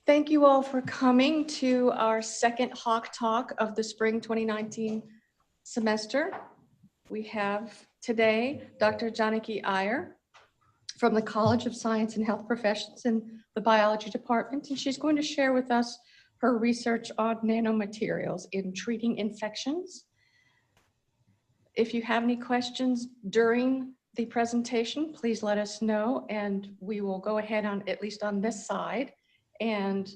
Thank you all for coming to our second Hawk Talk of the spring 2019 semester. We have today Dr. Janaki Iyer from the College of Science and Health Professions in the Biology Department, and she's going to share with us her research on nanomaterials in treating infections. If you have any questions during the presentation, please let us know, and we will go ahead on, at least on this side, and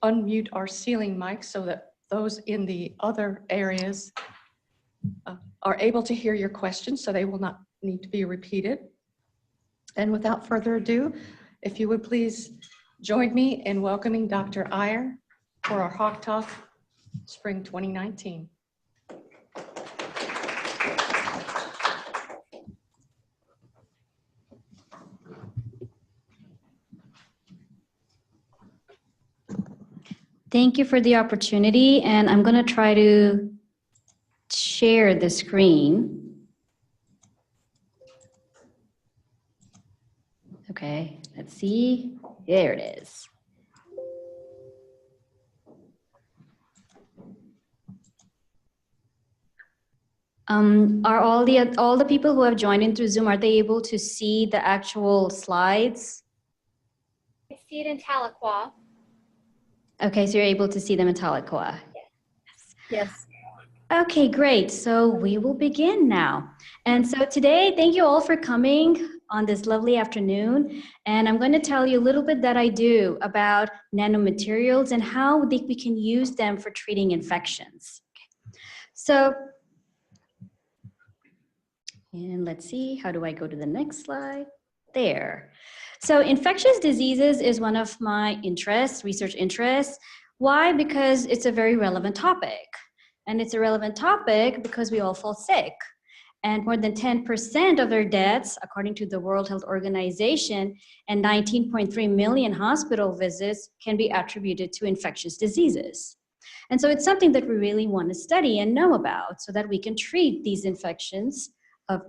unmute our ceiling mics so that those in the other areas are able to hear your questions, so they will not need to be repeated. And without further ado, if you would please join me in welcoming Dr. Iyer for our Hawk Talk Spring 2019. Thank you for the opportunity, and I'm going to try to share the screen. Okay, let's see. There it is. Are all the people who have joined in through Zoom, are they able to see the actual slides? I see it in Tahlequah. Okay, so you're able to see them in Tahlequah. Yes. Okay, great. So we will begin now. And so today, thank you all for coming on this lovely afternoon. And I'm going to tell you a little bit that I do about nanomaterials and how we can use them for treating infections. Okay. So, and let's see, how do I go to the next slide? There. So infectious diseases is one of my interests, research interests. Why? Because it's a very relevant topic. And it's a relevant topic because we all fall sick. And more than 10% of their deaths, according to the World Health Organization, and 19.3 million hospital visits can be attributed to infectious diseases. And so it's something that we really want to study and know about so that we can treat these infections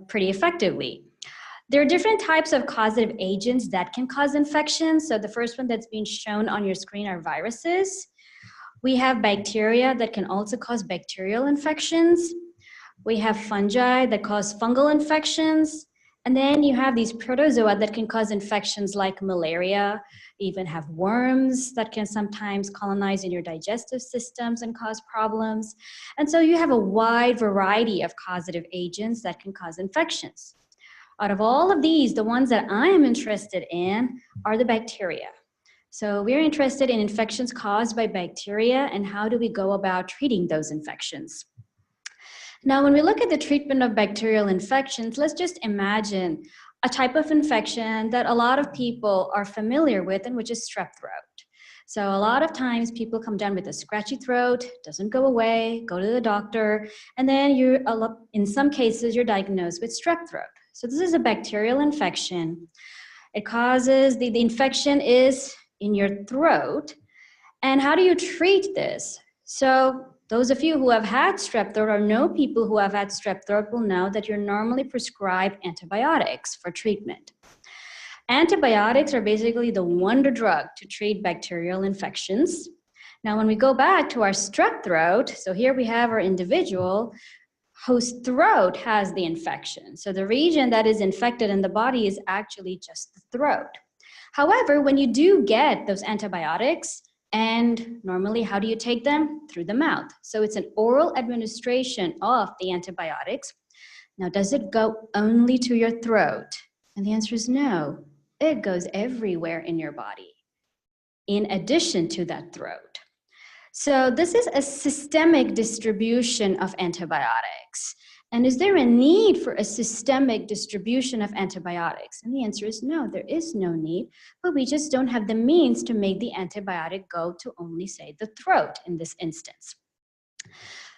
pretty effectively. There are different types of causative agents that can cause infections. So the first one that's being shown on your screen are viruses. We have bacteria that can also cause bacterial infections. We have fungi that cause fungal infections. And then you have these protozoa that can cause infections like malaria. You even have worms that can sometimes colonize in your digestive systems and cause problems. And so you have a wide variety of causative agents that can cause infections. Out of all of these, the ones that I am interested in are the bacteria. So we're interested in infections caused by bacteria and how do we go about treating those infections. Now, when we look at the treatment of bacterial infections, let's just imagine a type of infection that a lot of people are familiar with, and which is strep throat. So a lot of times people come down with a scratchy throat, doesn't go away, go to the doctor, and then in some cases, you're diagnosed with strep throat. So this is a bacterial infection. It causes, the infection is in your throat. And how do you treat this? So those of you who have had strep throat or know people who have had strep throat will know that you're normally prescribed antibiotics for treatment. Antibiotics are basically the wonder drug to treat bacterial infections. Now, when we go back to our strep throat, so here we have our individual whose throat has the infection. So the region that is infected in the body is actually just the throat. However, when you do get those antibiotics, and normally how do you take them? Through the mouth. So it's an oral administration of the antibiotics. Now, does it go only to your throat? And the answer is no. It goes everywhere in your body, in addition to that throat. So this is a systemic distribution of antibiotics. And is there a need for a systemic distribution of antibiotics? And the answer is no, there is no need, but we just don't have the means to make the antibiotic go to only, say, the throat in this instance.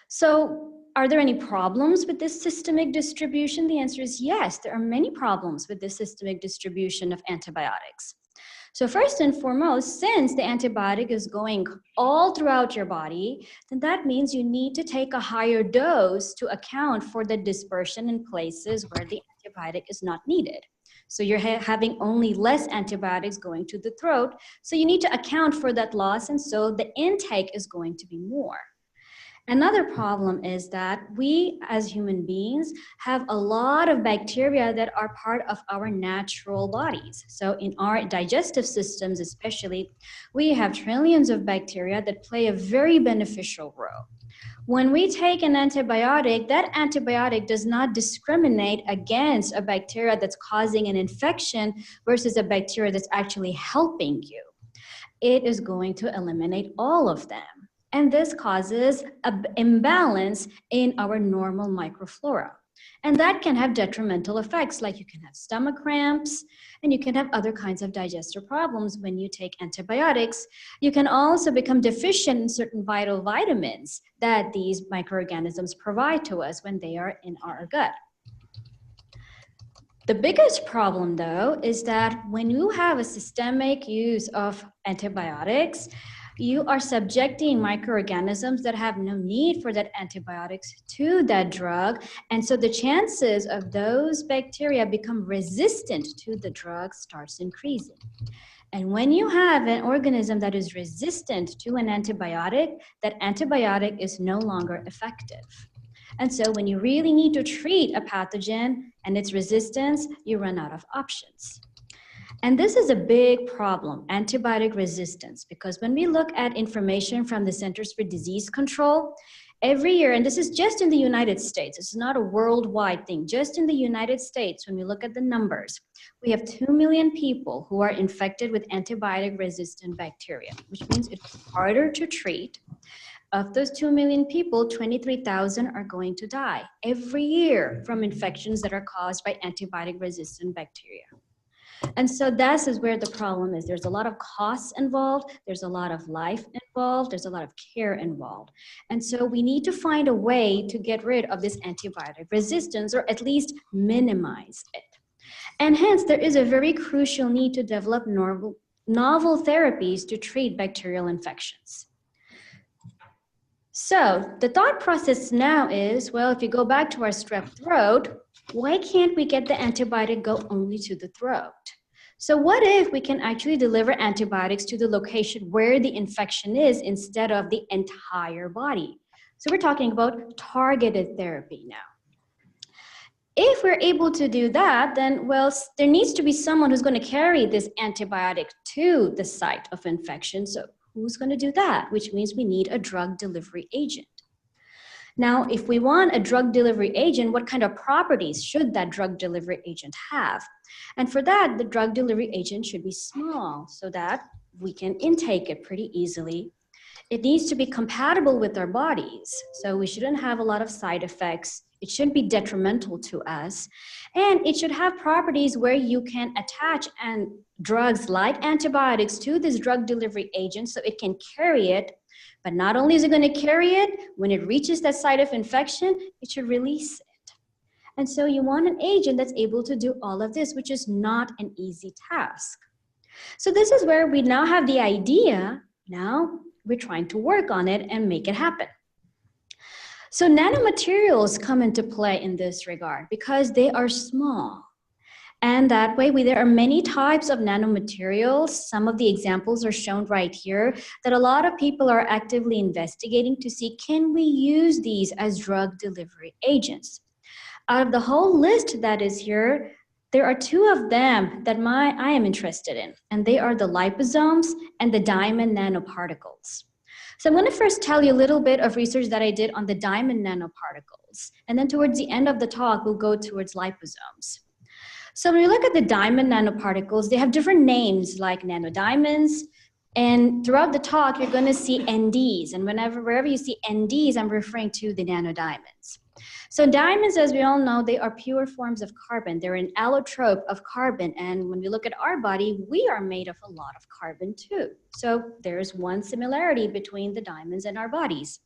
So are there any problems with this systemic distribution? The answer is yes, there are many problems with this systemic distribution of antibiotics. So first and foremost, since the antibiotic is going all throughout your body, then that means you need to take a higher dose to account for the dispersion in places where the antibiotic is not needed. So you're having only less antibiotics going to the throat. So you need to account for that loss. And so the intake is going to be more. Another problem is that we as human beings have a lot of bacteria that are part of our natural bodies. So in our digestive systems especially, we have trillions of bacteria that play a very beneficial role. When we take an antibiotic, that antibiotic does not discriminate against a bacteria that's causing an infection versus a bacteria that's actually helping you. It is going to eliminate all of them. And this causes an imbalance in our normal microflora. And that can have detrimental effects, like you can have stomach cramps, and you can have other kinds of digestive problems when you take antibiotics. You can also become deficient in certain vital vitamins that these microorganisms provide to us when they are in our gut. The biggest problem, though, is that when you have a systemic use of antibiotics, you are subjecting microorganisms that have no need for that antibiotics to that drug. And so the chances of those bacteria become resistant to the drug starts increasing. And when you have an organism that is resistant to an antibiotic, that antibiotic is no longer effective. And so when you really need to treat a pathogen and its resistance, you run out of options. And this is a big problem, antibiotic resistance, because when we look at information from the Centers for Disease Control, every year, and this is just in the United States, it's not a worldwide thing, just in the United States, when we look at the numbers, we have 2 million people who are infected with antibiotic-resistant bacteria, which means it's harder to treat. Of those 2 million people, 23,000 are going to die every year from infections that are caused by antibiotic-resistant bacteria. And so this is where the problem is. There's a lot of costs involved. There's a lot of life involved. There's a lot of care involved. And so we need to find a way to get rid of this antibiotic resistance, or at least minimize it. And hence, there is a very crucial need to develop novel therapies to treat bacterial infections. So the thought process now is, well, if you go back to our strep throat, why can't we get the antibiotic go only to the throat? So what if we can actually deliver antibiotics to the location where the infection is instead of the entire body? So we're talking about targeted therapy now. If we're able to do that, then, well, there needs to be someone who's going to carry this antibiotic to the site of infection. So who's going to do that? Which means we need a drug delivery agent. Now, if we want a drug delivery agent, what kind of properties should that drug delivery agent have? And for that, the drug delivery agent should be small so that we can intake it pretty easily. It needs to be compatible with our bodies. So we shouldn't have a lot of side effects. It shouldn't be detrimental to us. And it should have properties where you can attach drugs like antibiotics to this drug delivery agent so it can carry it. But not only is it going to carry it, when it reaches that site of infection, it should release it. And so you want an agent that's able to do all of this, which is not an easy task. So this is where we now have the idea. Now we're trying to work on it and make it happen. So nanomaterials come into play in this regard because they are small. And that way, there are many types of nanomaterials. Some of the examples are shown right here that a lot of people are actively investigating to see, can we use these as drug delivery agents? Out of the whole list that is here, there are two of them that I am interested in, and they are the liposomes and the diamond nanoparticles. So I'm going to first tell you a little bit of research that I did on the diamond nanoparticles, and then towards the end of the talk, we'll go towards liposomes. So when you look at the diamond nanoparticles, they have different names like nanodiamonds. And throughout the talk, you're going to see NDs. And wherever you see NDs, I'm referring to the nanodiamonds. So diamonds, as we all know, they are pure forms of carbon. They're an allotrope of carbon. And when we look at our body, we are made of a lot of carbon too. So there's one similarity between the diamonds and our bodies.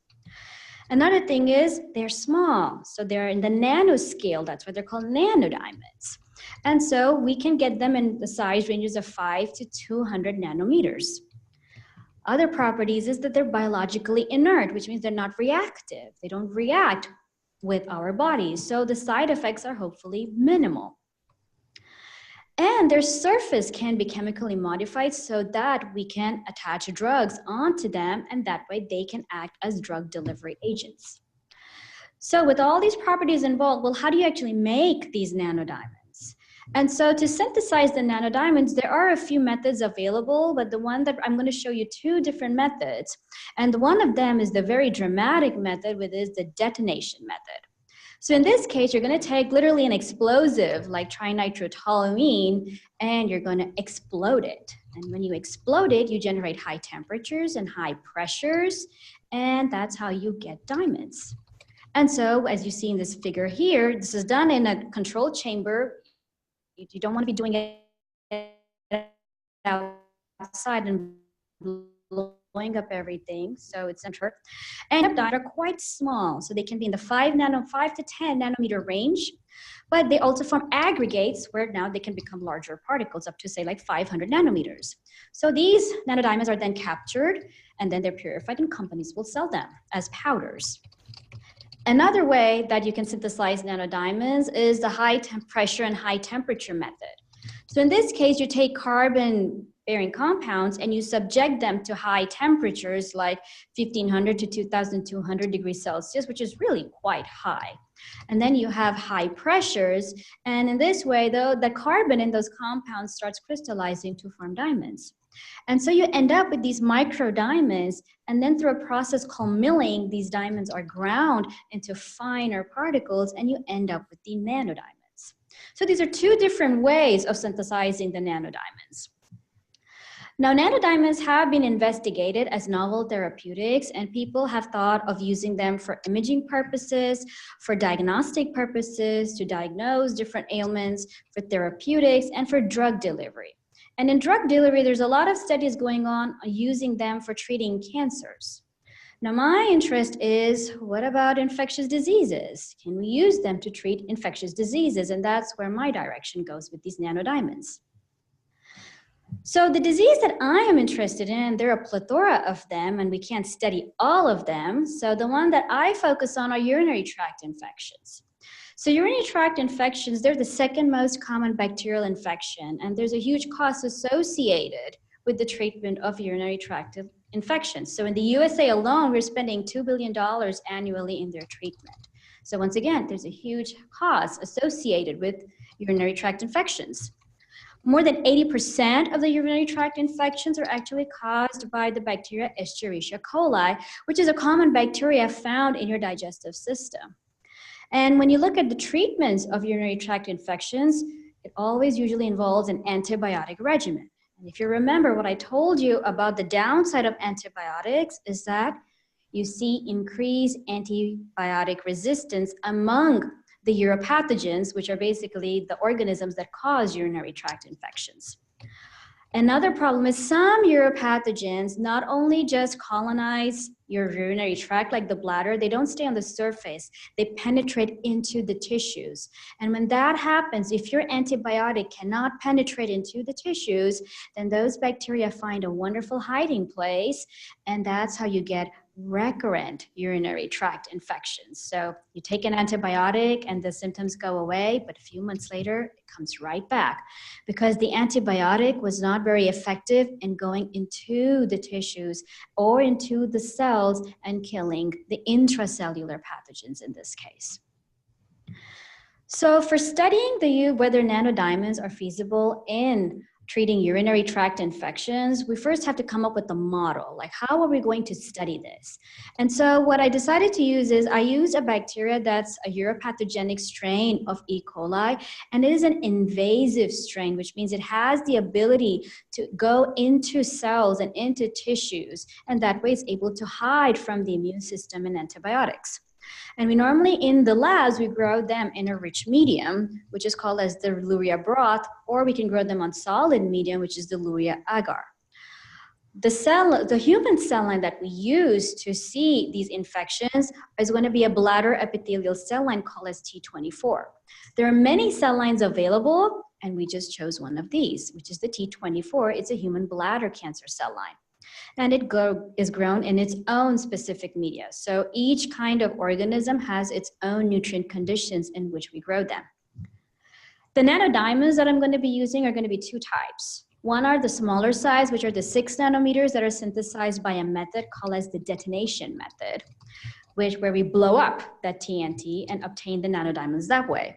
Another thing is they're small. So they're in the nanoscale. That's why they're called nanodiamonds. And so we can get them in the size ranges of 5 to 200 nanometers. Other properties is that they're biologically inert, which means they're not reactive. They don't react with our bodies. So the side effects are hopefully minimal. And their surface can be chemically modified so that we can attach drugs onto them, and that way they can act as drug delivery agents. So with all these properties involved, well, how do you actually make these nanodiamonds? And so to synthesize the nanodiamonds, there are a few methods available, but the one that I'm going to show you two different methods. And one of them is the very dramatic method, which is the detonation method. So in this case, you're going to take literally an explosive like trinitrotoluene, and you're going to explode it. And when you explode it, you generate high temperatures and high pressures, and that's how you get diamonds. And so as you see in this figure here, this is done in a controlled chamber. You don't want to be doing it outside and blowing up everything. So it's center. And are quite small. So they can be in the 5 to 10 nanometer range, but they also form aggregates where now they can become larger particles up to say like 500 nanometers. So these nanodiamonds are then captured and then they're purified and companies will sell them as powders. Another way that you can synthesize nanodiamonds is the high pressure and high temperature method. So in this case, you take carbon-bearing compounds and you subject them to high temperatures like 1500 to 2200 degrees Celsius, which is really quite high. And then you have high pressures. And in this way, though, the carbon in those compounds starts crystallizing to form diamonds. And so you end up with these micro diamonds, and then through a process called milling, these diamonds are ground into finer particles, and you end up with the nanodiamonds. So these are two different ways of synthesizing the nanodiamonds. Now, nanodiamonds have been investigated as novel therapeutics, and people have thought of using them for imaging purposes, for diagnostic purposes, to diagnose different ailments, for therapeutics, and for drug delivery. And in drug delivery, there's a lot of studies going on using them for treating cancers. Now, my interest is, what about infectious diseases? Can we use them to treat infectious diseases? And that's where my direction goes with these nanodiamonds. So the disease that I am interested in, there are a plethora of them, and we can't study all of them. So the one that I focus on are urinary tract infections. So urinary tract infections, they're the second most common bacterial infection, and there's a huge cost associated with the treatment of urinary tract infections. So in the USA alone, we're spending $2 billion annually in their treatment. So once again, there's a huge cost associated with urinary tract infections. More than 80% of the urinary tract infections are actually caused by the bacteria Escherichia coli, which is a common bacteria found in your digestive system. And when you look at the treatments of urinary tract infections, it always usually involves an antibiotic regimen. And if you remember what I told you about the downside of antibiotics is that you see increased antibiotic resistance among the uropathogens, which are basically the organisms that cause urinary tract infections. Another problem is some uropathogens not only just colonize your urinary tract like the bladder, they don't stay on the surface, they penetrate into the tissues. And when that happens, if your antibiotic cannot penetrate into the tissues, then those bacteria find a wonderful hiding place, and that's how you get recurrent urinary tract infections. So you take an antibiotic and the symptoms go away, but a few months later, it comes right back because the antibiotic was not very effective in going into the tissues or into the cells and killing the intracellular pathogens in this case. So for studying whether nanodiamonds are feasible in treating urinary tract infections, we first have to come up with a model, like how are we going to study this? And so what I decided to use is I use a bacteria that's a uropathogenic strain of E. coli, and it is an invasive strain, which means it has the ability to go into cells and into tissues, and that way it's able to hide from the immune system and antibiotics. And we normally, in the labs, we grow them in a rich medium, which is called as the Luria broth, or we can grow them on solid medium, which is the Luria agar. The human cell line that we use to see these infections is going to be a bladder epithelial cell line called as T24. There are many cell lines available, and we just chose one of these, which is the T24. It's a human bladder cancer cell line. And it is grown in its own specific media. So each kind of organism has its own nutrient conditions in which we grow them. The nanodiamonds that I'm going to be using are going to be two types. One are the smaller size, which are the 6 nanometers that are synthesized by a method called as the detonation method, where we blow up that TNT and obtain the nanodiamonds that way.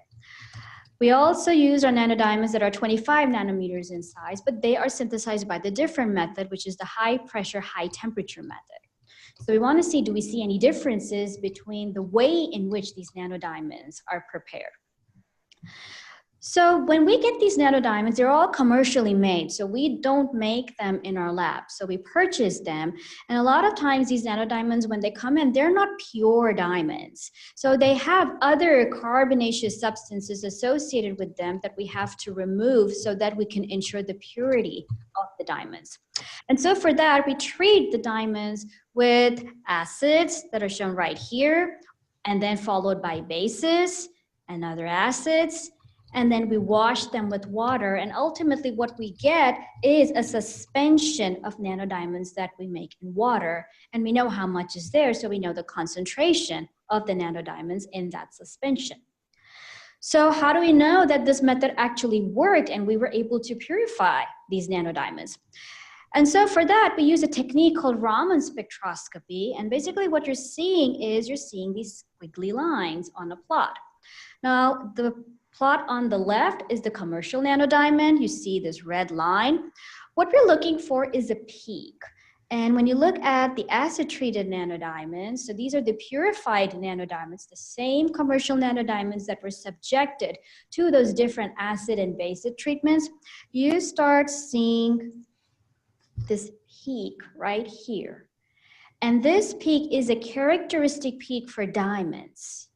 We also use our nanodiamonds that are 25 nanometers in size, but they are synthesized by the different method, which is the high pressure, high temperature method. So we want to see, do we see any differences between the way in which these nanodiamonds are prepared? So when we get these nanodiamonds, they're all commercially made. So we don't make them in our lab. So we purchase them. And a lot of times these nanodiamonds, when they come in, they're not pure diamonds. So they have other carbonaceous substances associated with them that we have to remove so that we can ensure the purity of the diamonds. And so for that, we treat the diamonds with acids that are shown right here, and then followed by bases and other acids. And then we wash them with water, and ultimately what we get is a suspension of nanodiamonds that we make in water, and we know how much is there, so we know the concentration of the nanodiamonds in that suspension. So how do we know that this method actually worked and we were able to purify these nanodiamonds? And so for that, we use a technique called Raman spectroscopy, and basically what you're seeing is you're seeing these squiggly lines on a plot. Now, the plot on the left is the commercial nanodiamond. You see this red line. What we're looking for is a peak. And when you look at the acid-treated nanodiamonds, so these are the purified nanodiamonds, the same commercial nanodiamonds that were subjected to those different acid and base treatments, you start seeing this peak right here. And this peak is a characteristic peak for diamonds.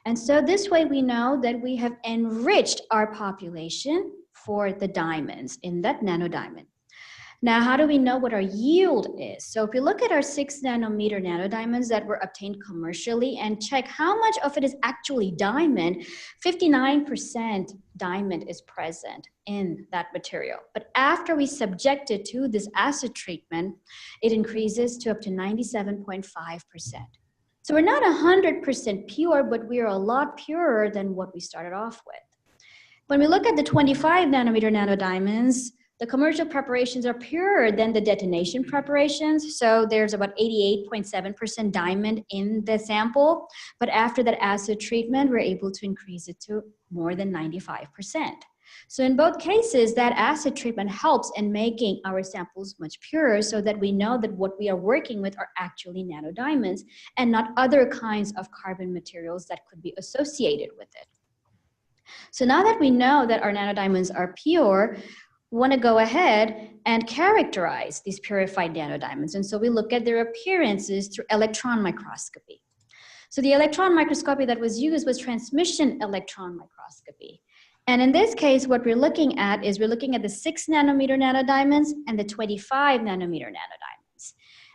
And so this way we know that we have enriched our population for the diamonds in that nanodiamond. Now, how do we know what our yield is? So if we look at our 6 nanometer nanodiamonds that were obtained commercially and check how much of it is actually diamond, 59% diamond is present in that material. But after we subject it to this acid treatment, it increases to up to 97.5%. So we're not 100% pure, but we are a lot purer than what we started off with. When we look at the 25 nanometer nanodiamonds, the commercial preparations are purer than the detonation preparations. So there's about 88.7% diamond in the sample. But after that acid treatment, we're able to increase it to more than 95%. So in both cases, that acid treatment helps in making our samples much purer so that we know that what we are working with are actually nanodiamonds and not other kinds of carbon materials that could be associated with it. So now that we know that our nanodiamonds are pure, we want to go ahead and characterize these purified nanodiamonds. And so we look at their appearances through electron microscopy. So the electron microscopy that was used was transmission electron microscopy. And in this case, what we're looking at is we're looking at the 6 nanometer nanodiamonds and the 25 nanometer nanodiamonds.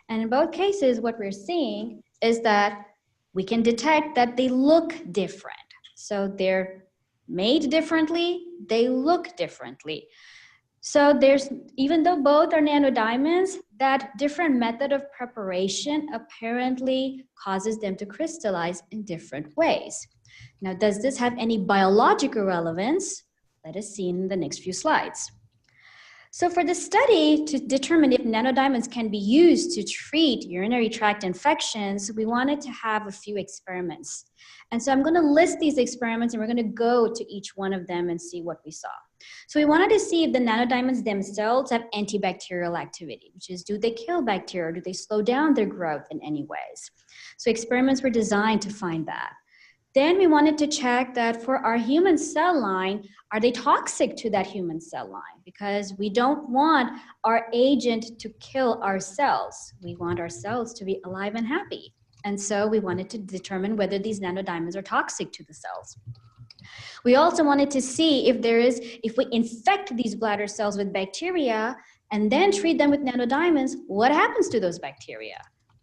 And in both cases, what we're seeing is that we can detect that they look different. So they're made differently, they look differently. So there's, even though both are nanodiamonds, that different method of preparation apparently causes them to crystallize in different ways. Now, does this have any biological relevance? Let us see in the next few slides. So for the study to determine if nanodiamonds can be used to treat urinary tract infections, we wanted to have a few experiments. And so I'm going to list these experiments and we're going to go to each one of them and see what we saw. So we wanted to see if the nanodiamonds themselves have antibacterial activity, which is, do they kill bacteria, or do they slow down their growth in any ways? So experiments were designed to find that. Then we wanted to check that for our human cell line, are they toxic to that human cell line? Because we don't want our agent to kill our cells. We want our cells to be alive and happy. And so we wanted to determine whether these nanodiamonds are toxic to the cells. We also wanted to see if we infect these bladder cells with bacteria and then treat them with nanodiamonds, what happens to those bacteria?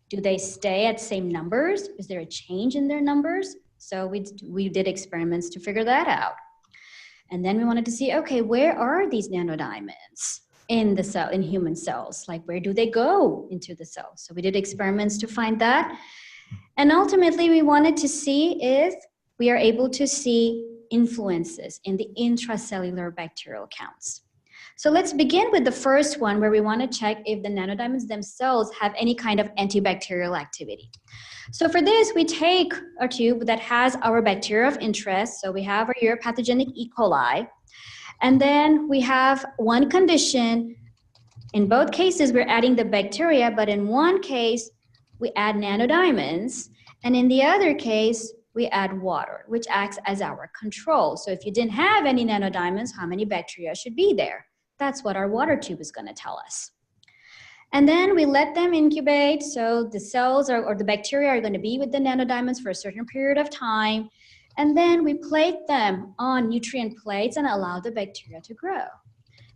Do they stay at same numbers? Is there a change in their numbers? So we did experiments to figure that out. And then we wanted to see, okay, where are these nanodiamonds in the cell, in human cells? Like, where do they go into the cell? So we did experiments to find that. And ultimately, we wanted to see if we are able to see influences in the intracellular bacterial counts. So let's begin with the first one where we want to check if the nanodiamonds themselves have any kind of antibacterial activity. So for this, we take a tube that has our bacteria of interest. So we have our uropathogenic E. coli. And then we have one condition. In both cases, we're adding the bacteria, but in one case, we add nanodiamonds. And in the other case, we add water, which acts as our control. So if you didn't have any nanodiamonds, how many bacteria should be there? That's what our water tube is going to tell us. And then we let them incubate. So the cells or the bacteria are going to be with the nanodiamonds for a certain period of time. And then we plate them on nutrient plates and allow the bacteria to grow.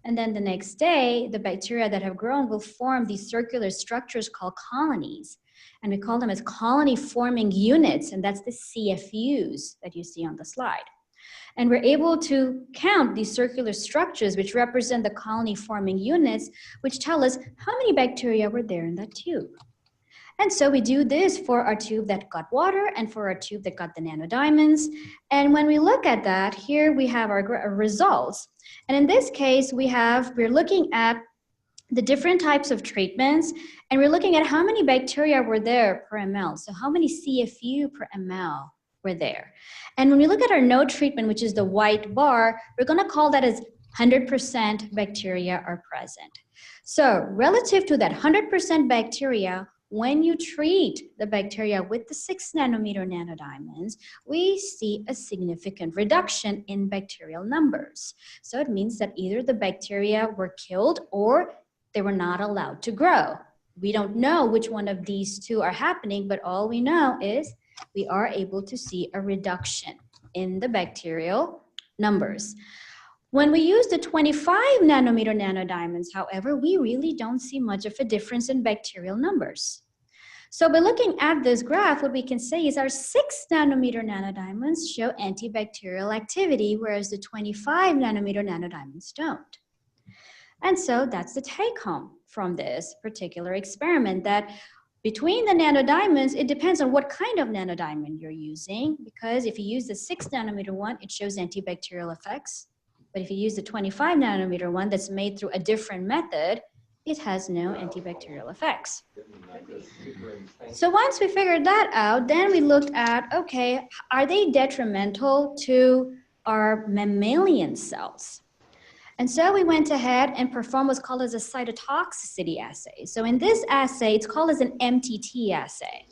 And then the next day, the bacteria that have grown will form these circular structures called colonies. And we call them as colony forming units. And that's the CFUs that you see on the slide. And we're able to count these circular structures, which represent the colony forming units, which tell us how many bacteria were there in that tube. And so we do this for our tube that got water and for our tube that got the nanodiamonds. And when we look at that, here we have our results. And in this case, we're looking at the different types of treatments, and we're looking at how many bacteria were there per ml. So how many CFU per ml were there. And when we look at our no treatment, which is the white bar, we're going to call that as 100% bacteria are present. So relative to that 100% bacteria, when you treat the bacteria with the 6 nanometer nanodiamonds, we see a significant reduction in bacterial numbers. So it means that either the bacteria were killed or they were not allowed to grow. We don't know which one of these two are happening, but all we know is we are able to see a reduction in the bacterial numbers. When we use the 25 nanometer nanodiamonds, however, we really don't see much of a difference in bacterial numbers. So by looking at this graph, what we can say is our 6 nanometer nanodiamonds show antibacterial activity, whereas the 25 nanometer nanodiamonds don't. And so that's the take home from this particular experiment, that between the nanodiamonds, it depends on what kind of nanodiamond you're using, because if you use the 6 nanometer one, it shows antibacterial effects. But if you use the 25 nanometer one that's made through a different method, it has no antibacterial effects. So once we figured that out, then we looked at, okay, are they detrimental to our mammalian cells? And so we went ahead and performed what's called as a cytotoxicity assay. So in this assay, it's called as an MTT assay.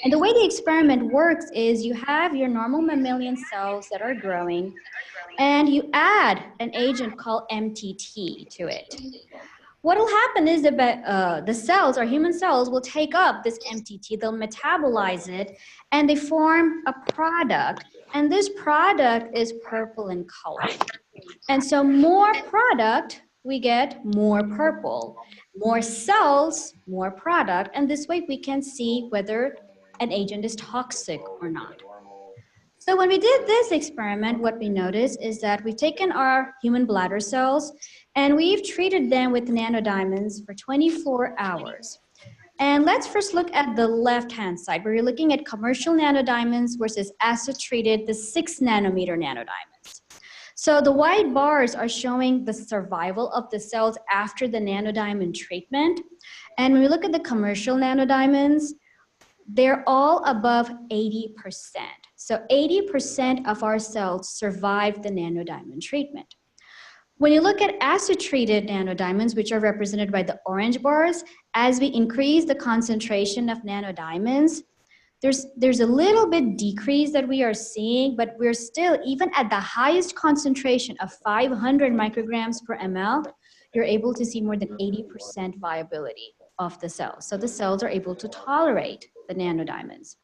And the way the experiment works is you have your normal mammalian cells that are growing, and you add an agent called MTT to it. What will happen is that the cells, our human cells, will take up this MTT, they'll metabolize it, and they form a product. And this product is purple in color. And so more product, we get more purple. More cells, more product. And this way we can see whether an agent is toxic or not. So when we did this experiment, what we noticed is that we've taken our human bladder cells and we've treated them with nanodiamonds for 24 hours. And let's first look at the left-hand side, where you're looking at commercial nanodiamonds versus acid-treated, the 6 nanometer nanodiamonds. So the white bars are showing the survival of the cells after the nanodiamond treatment. And when we look at the commercial nanodiamonds, they're all above 80%. So 80% of our cells survive the nanodiamond treatment. When you look at acid-treated nanodiamonds, which are represented by the orange bars, as we increase the concentration of nanodiamonds, there's a little bit decrease that we are seeing, but we're still, even at the highest concentration of 500 micrograms per ml, you're able to see more than 80% viability of the cells. So the cells are able to tolerate the nanodiamonds.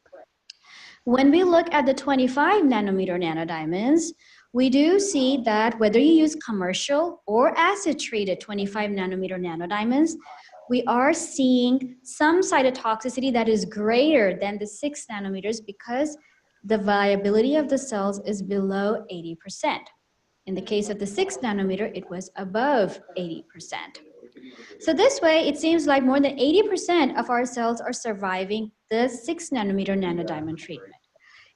When we look at the 25 nanometer nanodiamonds, we do see that whether you use commercial or acid-treated 25 nanometer nanodiamonds, we are seeing some cytotoxicity that is greater than the 6 nanometers because the viability of the cells is below 80%. In the case of the 6 nanometer, it was above 80%. So this way, it seems like more than 80% of our cells are surviving the 6 nanometer nanodiamond treatment.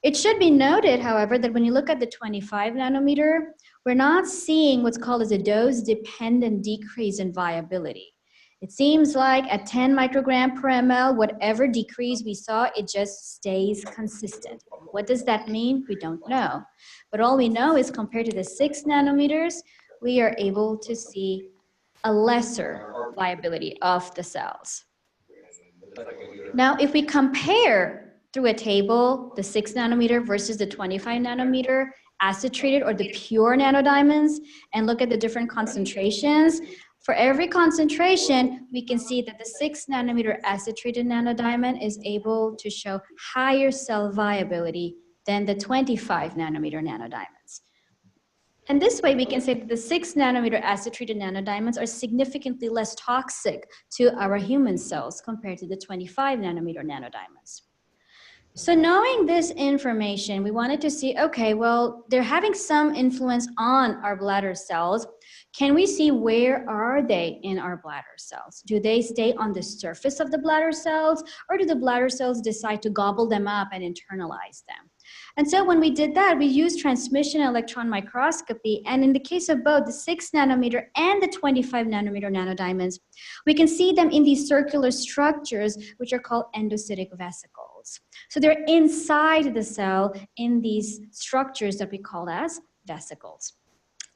It should be noted, however, that when you look at the 25 nanometer, we're not seeing what's called as a dose-dependent decrease in viability. It seems like at 10 microgram per ml, whatever decrease we saw, it just stays consistent. What does that mean? We don't know. But all we know is compared to the 6 nanometers, we are able to see a lesser viability of the cells. Now, if we compare through a table the 6 nanometer versus the 25 nanometer acid-treated or the pure nanodiamonds and look at the different concentrations, for every concentration, we can see that the 6 nanometer acid-treated nanodiamond is able to show higher cell viability than the 25 nanometer nanodiamonds. And this way, we can say that the 6 nanometer acid-treated nanodiamonds are significantly less toxic to our human cells compared to the 25 nanometer nanodiamonds. So knowing this information, we wanted to see, okay, well, they're having some influence on our bladder cells. Can we see where are they in our bladder cells? Do they stay on the surface of the bladder cells, or do the bladder cells decide to gobble them up and internalize them? And so when we did that, we used transmission electron microscopy. And in the case of both the 6 nanometer and the 25 nanometer nanodiamonds, we can see them in these circular structures, which are called endocytic vesicles. So they're inside the cell in these structures that we call as vesicles.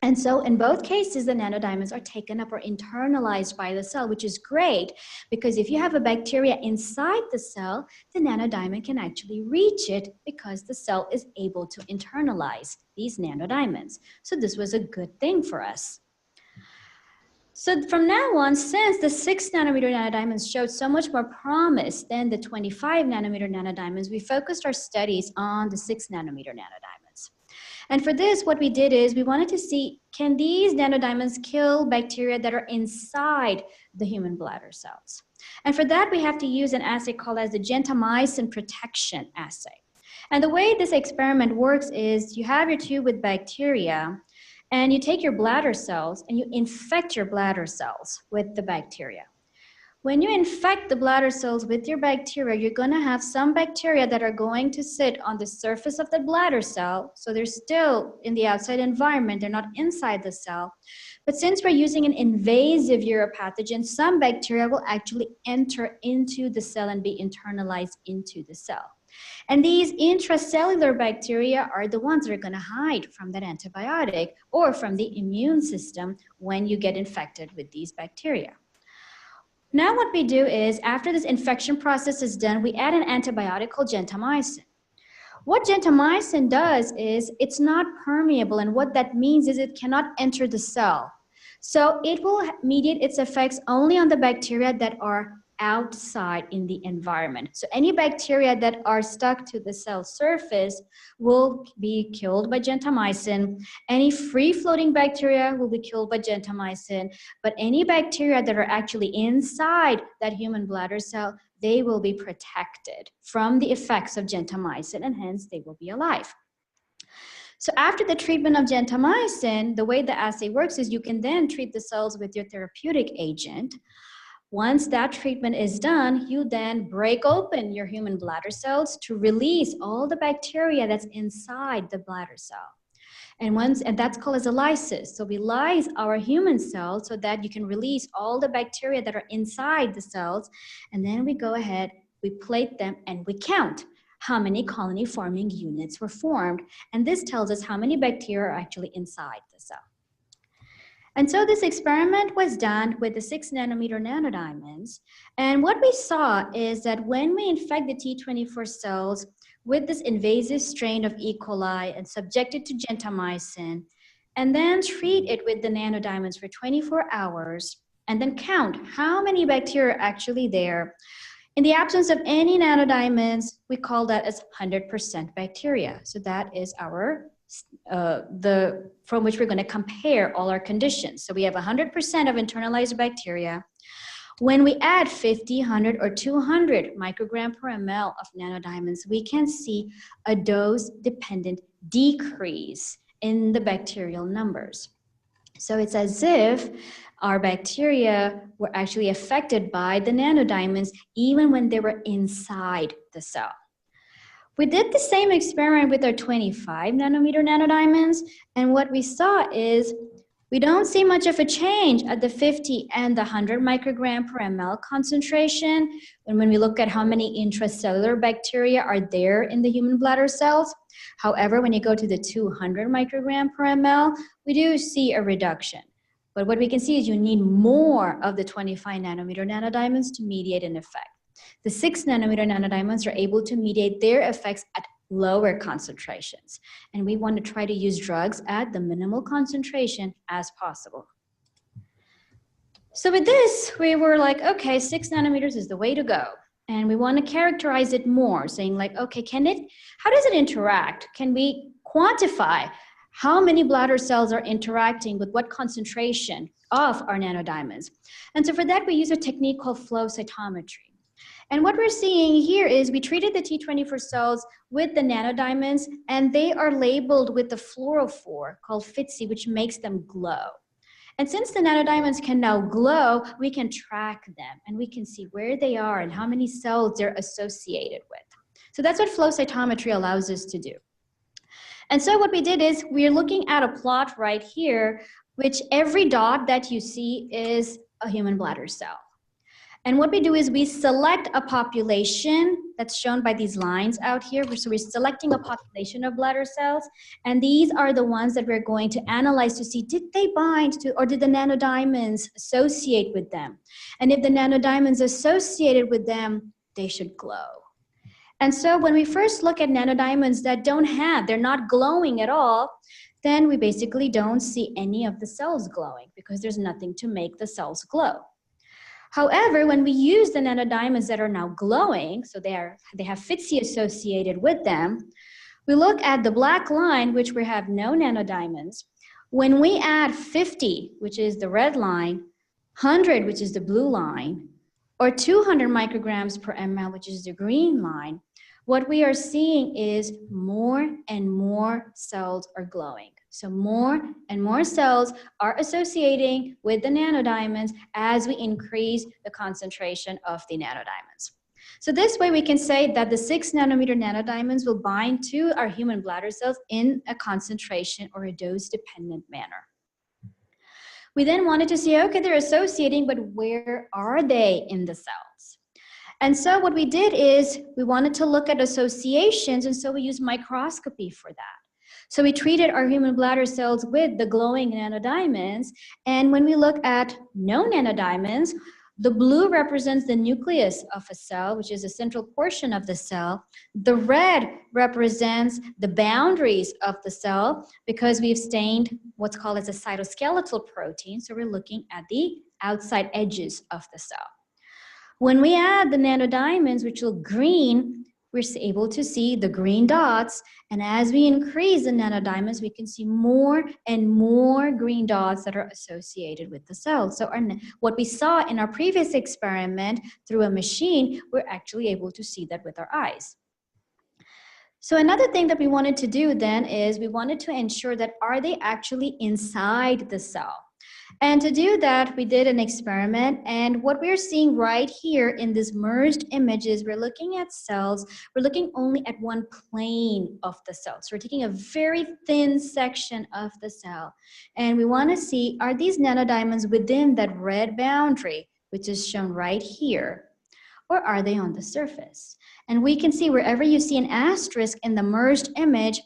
And so in both cases, the nanodiamonds are taken up or internalized by the cell, which is great because if you have a bacteria inside the cell, the nanodiamond can actually reach it because the cell is able to internalize these nanodiamonds. So this was a good thing for us. So from now on, since the 6 nanometer nanodiamonds showed so much more promise than the 25 nanometer nanodiamonds, we focused our studies on the 6 nanometer nanodiamonds. And for this, what we did is we wanted to see, can these nanodiamonds kill bacteria that are inside the human bladder cells? And for that, we have to use an assay called as the gentamicin protection assay. And the way this experiment works is you have your tube with bacteria, and you take your bladder cells and you infect your bladder cells with the bacteria. When you infect the bladder cells with your bacteria, you're going to have some bacteria that are going to sit on the surface of the bladder cell. So they're still in the outside environment. They're not inside the cell. But since we're using an invasive uropathogen, some bacteria will actually enter into the cell and be internalized into the cell. And these intracellular bacteria are the ones that are going to hide from that antibiotic or from the immune system when you get infected with these bacteria. Now what we do is, after this infection process is done, we add an antibiotic called gentamicin. What gentamicin does is it's not permeable, and what that means is it cannot enter the cell. So it will mediate its effects only on the bacteria that are outside in the environment. So any bacteria that are stuck to the cell surface will be killed by gentamicin. Any free-floating bacteria will be killed by gentamicin, but any bacteria that are actually inside that human bladder cell, they will be protected from the effects of gentamicin, and hence they will be alive. So after the treatment of gentamicin, the way the assay works is you can then treat the cells with your therapeutic agent. Once that treatment is done, you then break open your human bladder cells to release all the bacteria that's inside the bladder cell. And that's called as a lysis. So we lyse our human cells so that you can release all the bacteria that are inside the cells. And then we go ahead, we plate them, and we count how many colony-forming units were formed. And this tells us how many bacteria are actually inside the cell. And so this experiment was done with the 6 nanometer nanodiamonds. And what we saw is that when we infect the T24 cells with this invasive strain of E. coli and subject it to gentamicin, and then treat it with the nanodiamonds for 24 hours, and then count how many bacteria are actually there. In the absence of any nanodiamonds, we call that as 100% bacteria. So that is our from which we're going to compare all our conditions. So we have 100% of internalized bacteria. When we add 50, 100, or 200 microgram per ml of nanodiamonds, we can see a dose-dependent decrease in the bacterial numbers. So it's as if our bacteria were actually affected by the nanodiamonds even when they were inside the cell. We did the same experiment with our 25 nanometer nanodiamonds, and what we saw is we don't see much of a change at the 50 and the 100 microgram per ml concentration. And when we look at how many intracellular bacteria are there in the human bladder cells, however, when you go to the 200 microgram per ml, we do see a reduction. But what we can see is you need more of the 25 nanometer nanodiamonds to mediate an effect. The 6 nanometer nanodiamonds are able to mediate their effects at lower concentrations. And we want to try to use drugs at the minimal concentration as possible. So with this, we were like, okay, 6 nanometers is the way to go. And we want to characterize it more, saying like, okay, how does it interact? Can we quantify how many bladder cells are interacting with what concentration of our nanodiamonds? And so for that, we use a technique called flow cytometry. And what we're seeing here is we treated the T24 cells with the nanodiamonds, and they are labeled with the fluorophore called FITC, which makes them glow. And since the nanodiamonds can now glow, we can track them, and we can see where they are and how many cells they're associated with. So that's what flow cytometry allows us to do. And so what we did is we're looking at a plot right here, which every dot that you see is a human bladder cell. And what we do is we select a population that's shown by these lines out here. So we're selecting a population of bladder cells, and these are the ones that we're going to analyze to see, did they bind to, or did the nanodiamonds associate with them? And if the nanodiamonds associated with them, they should glow. And so when we first look at nanodiamonds that they're not glowing at all, then we basically don't see any of the cells glowing because there's nothing to make the cells glow. However, when we use the nanodiamonds that are now glowing, so they have FITC associated with them, we look at the black line, which we have no nanodiamonds. When we add 50, which is the red line, 100, which is the blue line, or 200 micrograms per ml, which is the green line, what we are seeing is more and more cells are glowing. So more and more cells are associating with the nanodiamonds as we increase the concentration of the nanodiamonds. So this way we can say that the 6 nanometer nanodiamonds will bind to our human bladder cells in a concentration or a dose-dependent manner. We then wanted to see, okay, they're associating, but where are they in the cells? And so what we did is we wanted to look at associations, and so we used microscopy for that. So we treated our human bladder cells with the glowing nanodiamonds, and when we look at no nanodiamonds, the blue represents the nucleus of a cell, which is a central portion of the cell. The red represents the boundaries of the cell because we've stained what's called as a cytoskeletal protein, so we're looking at the outside edges of the cell. When we add the nanodiamonds, which look green, we're able to see the green dots, and as we increase the nanodiamonds, we can see more and more green dots that are associated with the cells. So what we saw in our previous experiment through a machine, we're actually able to see that with our eyes. So another thing that we wanted to do then is we wanted to ensure that are they actually inside the cell? And to do that, we did an experiment, and what we're seeing right here in this merged images, we're looking at cells, we're looking only at one plane of the cell. So we're taking a very thin section of the cell, and we want to see, are these nanodiamonds within that red boundary, which is shown right here, or are they on the surface? And we can see wherever you see an asterisk in the merged image,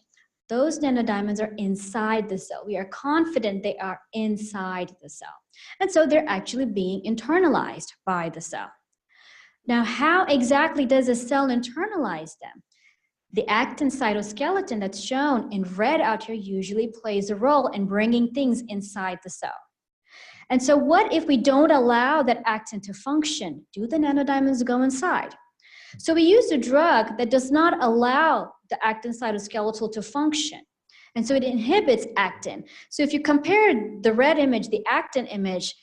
those nanodiamonds are inside the cell. We are confident they are inside the cell. And so they're actually being internalized by the cell. Now, how exactly does a cell internalize them? The actin cytoskeleton that's shown in red out here usually plays a role in bringing things inside the cell. And so what if we don't allow that actin to function? Do the nanodiamonds go inside? So we used a drug that does not allow the actin cytoskeletal to function. And so it inhibits actin. So if you compare the red image, the actin image,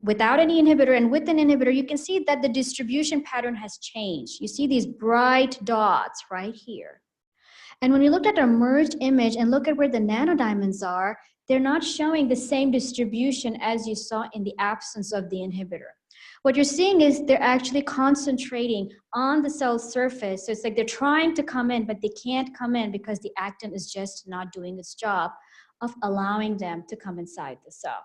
without any inhibitor and with an inhibitor, you can see that the distribution pattern has changed. You see these bright dots right here. And when we looked at our merged image and look at where the nanodiamonds are, they're not showing the same distribution as you saw in the absence of the inhibitor. what you're seeing is they're actually concentrating on the cell surface. So it's like they're trying to come in, but they can't come in because the actin is just not doing its job of allowing them to come inside the cell.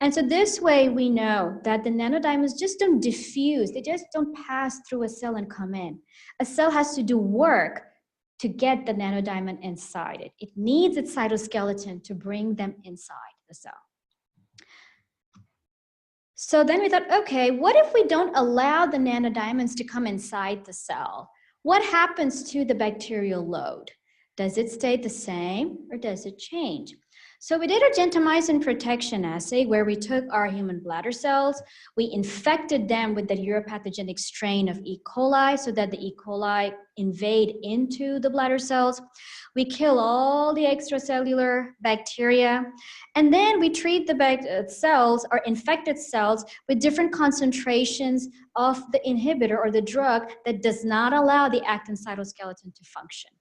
And so this way we know that the nanodiamonds just don't diffuse. They just don't pass through a cell and come in. A cell has to do work to get the nanodiamond inside it. It needs its cytoskeleton to bring them inside the cell. So then we thought, okay, what if we don't allow the nanodiamonds to come inside the cell? What happens to the bacterial load? Does it stay the same or does it change? So we did a gentamicin protection assay where we took our human bladder cells, we infected them with the uropathogenic strain of E. coli so that the E. coli invade into the bladder cells. We kill all the extracellular bacteria, and then we treat the cells or infected cells with different concentrations of the inhibitor or the drug that does not allow the actin cytoskeleton to function.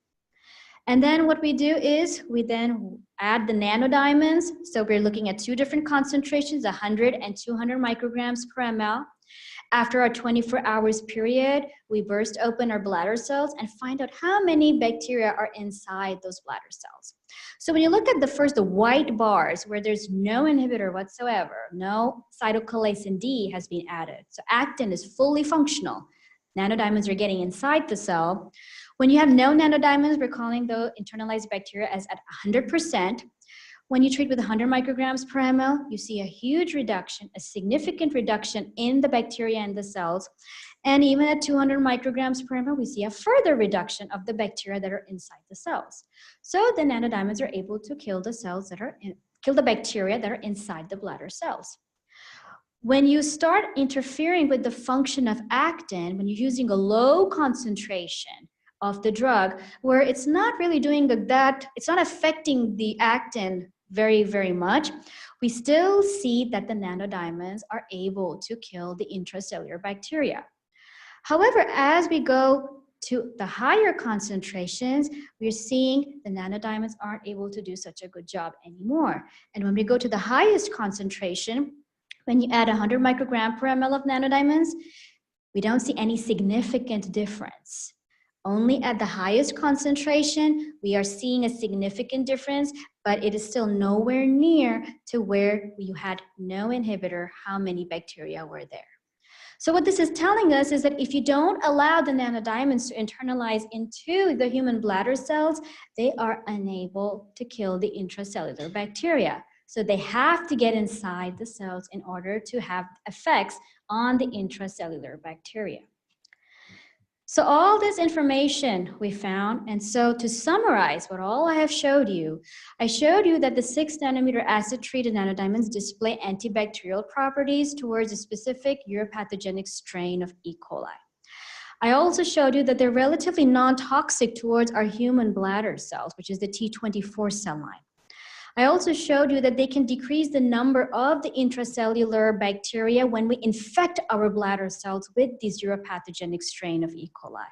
And then what we do is we then add the nanodiamonds. So we're looking at two different concentrations, 100 and 200 micrograms per ml. After our 24 hours period, we burst open our bladder cells and find out how many bacteria are inside those bladder cells. So when you look at the white bars where there's no inhibitor whatsoever, no cytochalasin D has been added. So actin is fully functional. Nanodiamonds are getting inside the cell. When you have no nanodiamonds, we're calling the internalized bacteria as at 100%. When you treat with 100 micrograms per ml, you see a huge reduction, a significant reduction in the bacteria in the cells. And even at 200 micrograms per ml, we see a further reduction of the bacteria that are inside the cells. So the nanodiamonds are able to kill the cells that are kill the bacteria that are inside the bladder cells. When you start interfering with the function of actin, when you're using a low concentration of the drug, where it's not really doing it's not affecting the actin very, very much, we still see that the nanodiamonds are able to kill the intracellular bacteria. However, as we go to the higher concentrations, we're seeing the nanodiamonds aren't able to do such a good job anymore. And when we go to the highest concentration, when you add 100 microgram per ml of nanodiamonds, we don't see any significant difference. Only at the highest concentration, we are seeing a significant difference, but it is still nowhere near to where you had no inhibitor, how many bacteria were there. So what this is telling us is that if you don't allow the nanodiamonds to internalize into the human bladder cells, they are unable to kill the intracellular bacteria. So they have to get inside the cells in order to have effects on the intracellular bacteria. So all this information we found, and so to summarize what all I have showed you, I showed you that the 6 nanometer acid-treated nanodiamonds display antibacterial properties towards a specific uropathogenic strain of E. coli. I also showed you that they're relatively non-toxic towards our human bladder cells, which is the T24 cell line. I also showed you that they can decrease the number of the intracellular bacteria when we infect our bladder cells with this uropathogenic strain of E. coli.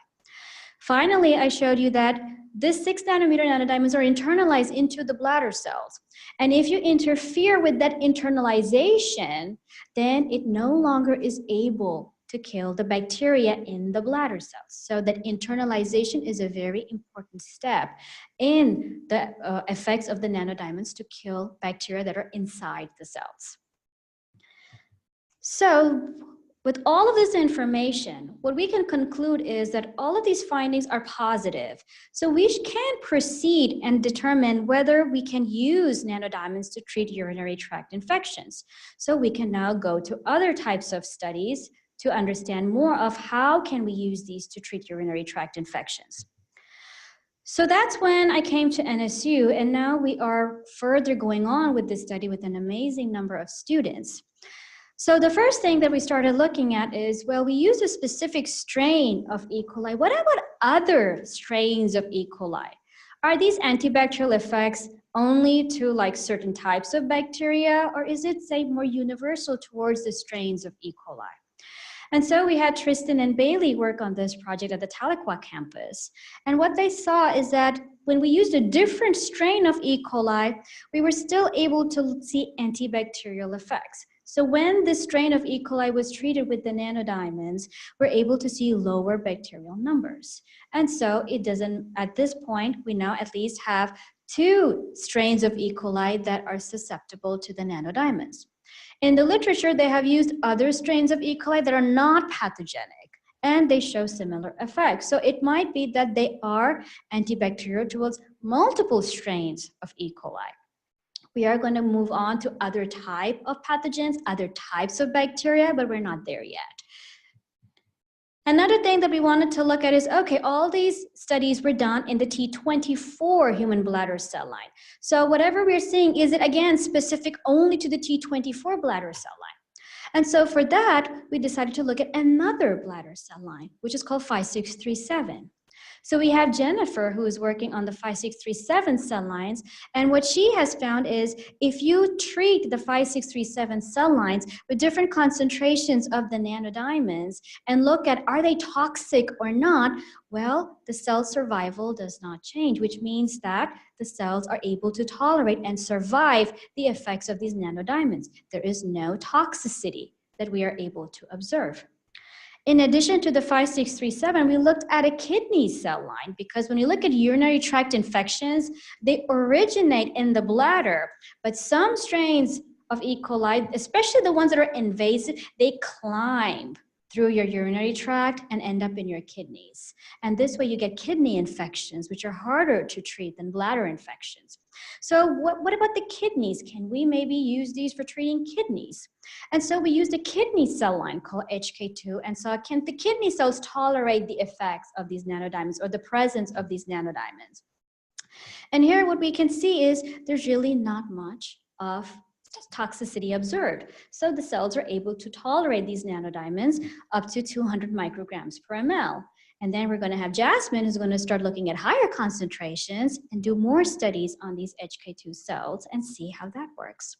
Finally, I showed you that this 6 nanometer nanodiamonds are internalized into the bladder cells. And if you interfere with that internalization, then it no longer is able to kill the bacteria in the bladder cells. So that internalization is a very important step in the effects of the nanodiamonds to kill bacteria that are inside the cells. So with all of this information, what we can conclude is that all of these findings are positive. So we can proceed and determine whether we can use nanodiamonds to treat urinary tract infections. So we can now go to other types of studies to understand more of how can we use these to treat urinary tract infections. So that's when I came to NSU, and now we are further going on with this study with an amazing number of students. So the first thing that we started looking at is, well, we used a specific strain of E. coli. What about other strains of E. coli? Are these antibacterial effects only to like certain types of bacteria, or is it, say, more universal towards the strains of E. coli? And so we had Tristan and Bailey work on this project at the Tahlequah campus. And what they saw is that when we used a different strain of E. coli, we were still able to see antibacterial effects. So when this strain of E. coli was treated with the nanodiamonds, we're able to see lower bacterial numbers. And so it doesn't, at this point, we now at least have 2 strains of E. coli that are susceptible to the nanodiamonds. In the literature, they have used other strains of E. coli that are not pathogenic, and they show similar effects. So it might be that they are antibacterial towards multiple strains of E. coli. We are going to move on to other type of pathogens, other types of bacteria, but we're not there yet. Another thing that we wanted to look at is, okay, all these studies were done in the T24 human bladder cell line. So whatever we're seeing, is it again specific only to the T24 bladder cell line? And so for that, we decided to look at another bladder cell line, which is called 5637. So we have Jennifer, who is working on the 5637 cell lines, and what she has found is if you treat the 5637 cell lines with different concentrations of the nanodiamonds and look at are they toxic or not, well, the cell survival does not change, which means that the cells are able to tolerate and survive the effects of these nanodiamonds. There is no toxicity that we are able to observe. In addition to the 5637, we looked at a kidney cell line because when you look at urinary tract infections, they originate in the bladder, but some strains of E. coli, especially the ones that are invasive, they climb through your urinary tract and end up in your kidneys. And this way you get kidney infections, which are harder to treat than bladder infections. So what about the kidneys? Can we maybe use these for treating kidneys? And so we used a kidney cell line called HK2 and saw can the kidney cells tolerate the effects of these nanodiamonds or the presence of these nanodiamonds? And here what we can see is there's really not much of toxicity observed. So the cells are able to tolerate these nanodiamonds up to 200 micrograms per ml. And then we're going to have Jasmine who's going to start looking at higher concentrations and do more studies on these HK2 cells and see how that works.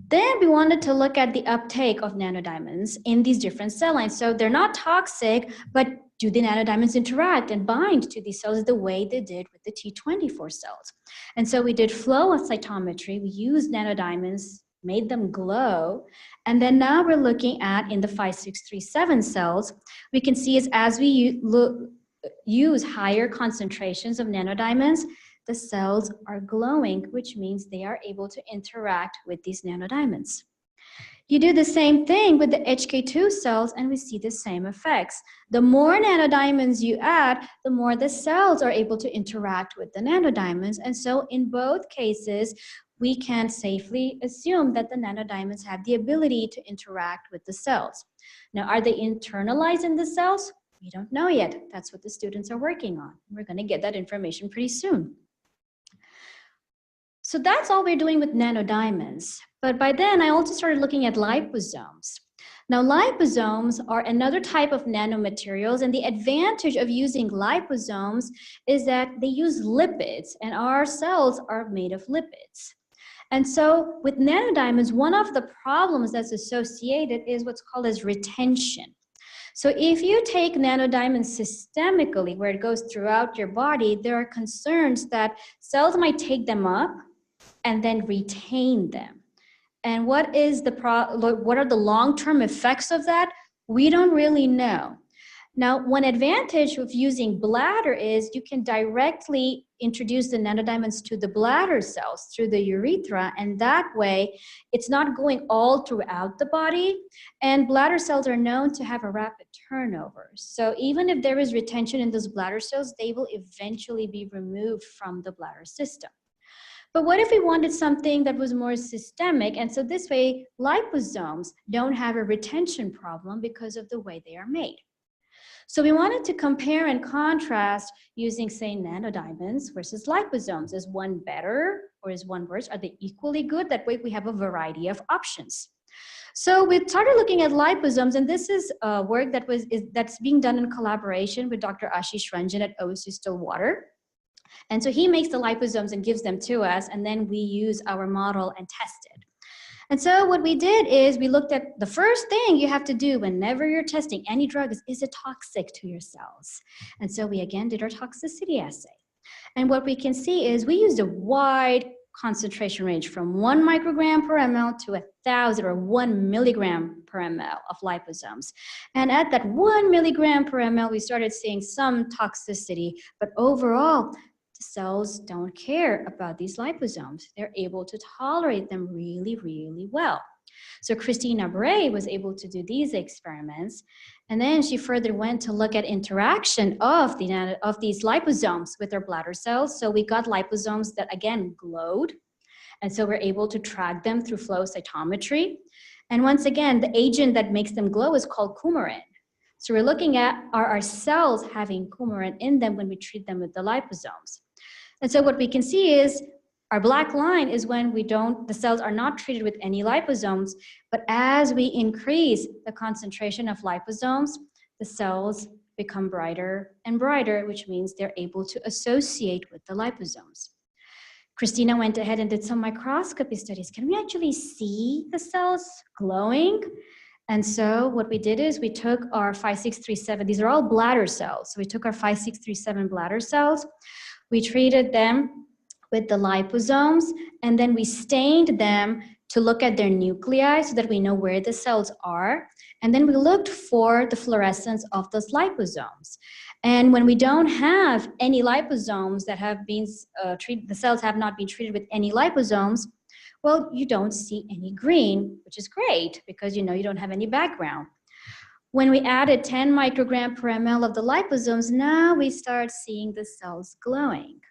Then we wanted to look at the uptake of nanodiamonds in these different cell lines. So they're not toxic, but do the nanodiamonds interact and bind to these cells the way they did with the T24 cells? And so we did flow cytometry. We used nanodiamonds, made them glow. And then now we're looking at in the 5637 cells, we can see is as we use higher concentrations of nanodiamonds, the cells are glowing, which means they are able to interact with these nanodiamonds. You do the same thing with the HK2 cells and we see the same effects. The more nanodiamonds you add, the more the cells are able to interact with the nanodiamonds. And so in both cases, we can safely assume that the nanodiamonds have the ability to interact with the cells. Now, are they internalized in the cells? We don't know yet. That's what the students are working on. We're going to get that information pretty soon. So that's all we're doing with nanodiamonds. But by then, I also started looking at liposomes. Now, liposomes are another type of nanomaterials, and the advantage of using liposomes is that they use lipids, and our cells are made of lipids. And so with nanodiamonds, one of the problems that's associated is what's called as retention. So if you take nanodiamonds systemically, where it goes throughout your body, there are concerns that cells might take them up and then retain them. And what are the long-term effects of that? We don't really know. Now, one advantage of using bladder is you can directly introduce the nanodiamonds to the bladder cells through the urethra, and that way it's not going all throughout the body, and bladder cells are known to have a rapid turnover. So even if there is retention in those bladder cells, they will eventually be removed from the bladder system. But what if we wanted something that was more systemic? And so this way, liposomes don't have a retention problem because of the way they are made. So we wanted to compare and contrast using, say, nanodiamonds versus liposomes. Is one better or is one worse? Are they equally good? That way we have a variety of options. So we started looking at liposomes, and this is work that's being done in collaboration with Dr. Ashish Ranjan at OSU Stillwater. And so he makes the liposomes and gives them to us, and then we use our model and test it. And so what we did is we looked at the first thing you have to do whenever you're testing any drug is it toxic to your cells? And so we again did our toxicity assay. And what we can see is we used a wide concentration range from 1 microgram per ml to 1,000 or 1 milligram per ml of liposomes. And at that 1 milligram per ml, we started seeing some toxicity, but overall, the cells don't care about these liposomes. They're able to tolerate them really, really well. So Christina Bray was able to do these experiments, and then she further went to look at interaction of these liposomes with our bladder cells. So we got liposomes that again glowed, and so we're able to track them through flow cytometry. And once again, the agent that makes them glow is called coumarin. So we're looking at are our cells having coumarin in them when we treat them with the liposomes. And so what we can see is our black line is when the cells are not treated with any liposomes, but as we increase the concentration of liposomes, the cells become brighter and brighter, which means they're able to associate with the liposomes. Christina went ahead and did some microscopy studies. Can we actually see the cells glowing? And so what we did is we took our 5637, these are all bladder cells. So we took our 5637 bladder cells, we treated them with the liposomes, and then we stained them to look at their nuclei so that we know where the cells are. And then we looked for the fluorescence of those liposomes. And when we don't have any liposomes that have been treated, the cells have not been treated with any liposomes, well, you don't see any green, which is great because you know you don't have any background. When we added 10 microgram per ml of the liposomes, now we start seeing the cells glowing.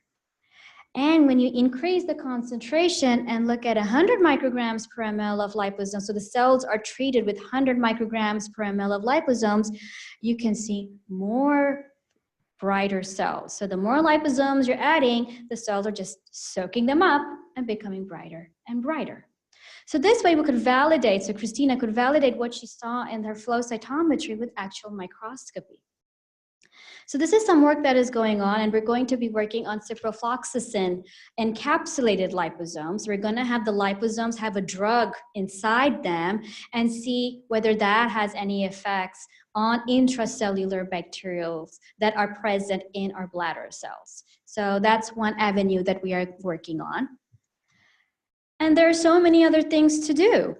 And when you increase the concentration and look at 100 micrograms per ml of liposomes, so the cells are treated with 100 micrograms per ml of liposomes, you can see more brighter cells. So the more liposomes you're adding, the cells are just soaking them up and becoming brighter and brighter. So this way we could validate, so Christina could validate what she saw in her flow cytometry with actual microscopy. So this is some work that is going on, and we're going to be working on ciprofloxacin encapsulated liposomes. We're going to have the liposomes have a drug inside them and see whether that has any effects on intracellular bacterials that are present in our bladder cells. So that's one avenue that we are working on. And there are so many other things to do.